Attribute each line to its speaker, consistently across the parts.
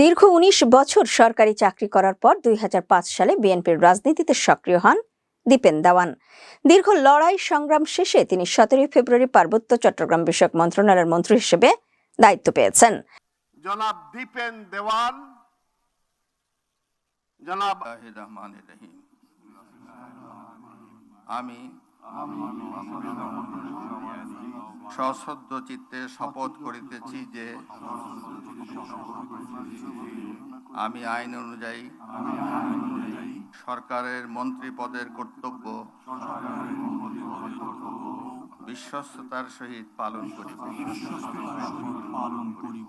Speaker 1: দীর্ঘ ১৯ বছর সরকারি চাকরি করার পর ২০০৫ সালে বিএনপির রাজনীতিতে সক্রিয় হন দীপেন দেওয়ান। দীর্ঘ লড়াই সংগ্রাম শেষে তিনি ১৭ ফেব্রুয়ারি পার্বত্য চট্টগ্রাম বিষয়ক মন্ত্রণালয়ের মন্ত্রী হিসেবে দায়িত্ব পেয়েছেন।
Speaker 2: জনাব দীপেন দেওয়ান, জনাব
Speaker 3: আমি সশ্রদ্ধ চিত্তে শপথ করিতেছি যে আমি আইন অনুযায়ী সরকারের মন্ত্রী পদের কর্তব্য বিশ্বস্ততার সহিত পালন করিব।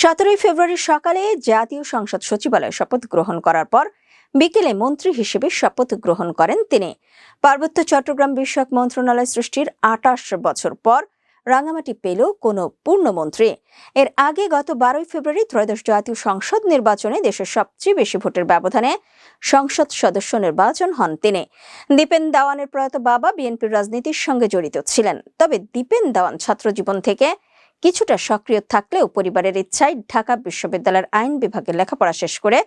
Speaker 1: ১৭ ফেব্রুয়ারি সকালে জাতীয় সংসদ সচিবালয়ে শপথ গ্রহণ করার পর বিকেলে মন্ত্রী হিসেবে শপথ গ্রহণ করেন তিনি। পার্বত্য চট্টগ্রাম বিষয়ক মন্ত্রণালয় সৃষ্টির ২৮ বছর পর রাঙামাটি পেল কোনো পূর্ণমন্ত্রী। এর আগে গত ১২ ফেব্রুয়ারি ত্রয়োদশ জাতীয় সংসদ নির্বাচনে দেশের সবচেয়ে বেশি ভোটের ব্যবধানে সংসদ সদস্য নির্বাচন হন তিনি। দীপেন দেওয়ানের প্রয়াত বাবা বিএনপির রাজনীতির সঙ্গে জড়িত ছিলেন। তবে দীপেন দেওয়ান ছাত্রজীবন থেকে কিছুটা সক্রিয় থাকলেও পরিবারের ইচ্ছায় ঢাকা বিশ্ববিদ্যালয়ের আইন বিভাগে লেখাপড়া শেষ করে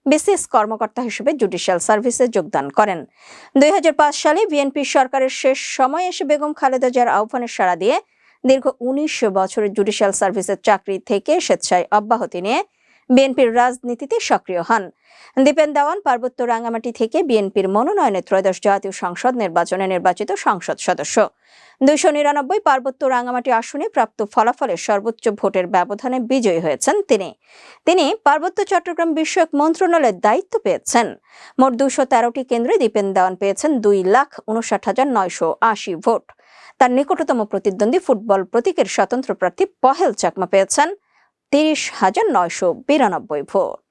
Speaker 1: বিসিএস কর্মকর্তা হিসেবে জুডিশিয়াল সার্ভিসে যোগদান করেন। ২০০৫ সালে বিএনপি সরকারের শেষ সময় এসে বেগম খালেদা জিয়ার আহ্বানে সাড়া দিয়ে দীর্ঘ ১৯ বছরের জুডিশিয়াল সার্ভিসের চাকরি থেকে স্বেচ্ছায় অব্যাহতি নিয়ে বিএনপির রাজনীতিতে সক্রিয় হন। দীপেন দেওয়ান পার্বত্য রাঙামাটি থেকে বিএনপির মনোনয়নে ত্রয়োদশ জাতীয় সংসদ নির্বাচনে নির্বাচিত সংসদ সদস্য। ২৯৯ পার্বত্য রাঙামাটি আসনে প্রাপ্ত ফলাফলের সর্বোচ্চ ভোটের ব্যবধানে বিজয়ী হয়েছেন তিনি পার্বত্য চট্টগ্রাম বিষয়ক মন্ত্রণালয়ের দায়িত্ব পেয়েছেন। মোট ২১৩টি কেন্দ্রে দীপেন দেওয়ান পেয়েছেন ২,৫৯,৯৮০ ভোট। তার নিকটতম প্রতিদ্বন্দ্বী ফুটবল প্রতীকের স্বতন্ত্র প্রার্থী পহেল চাকমা পেয়েছেন ৩০,৯৯২ ভোট।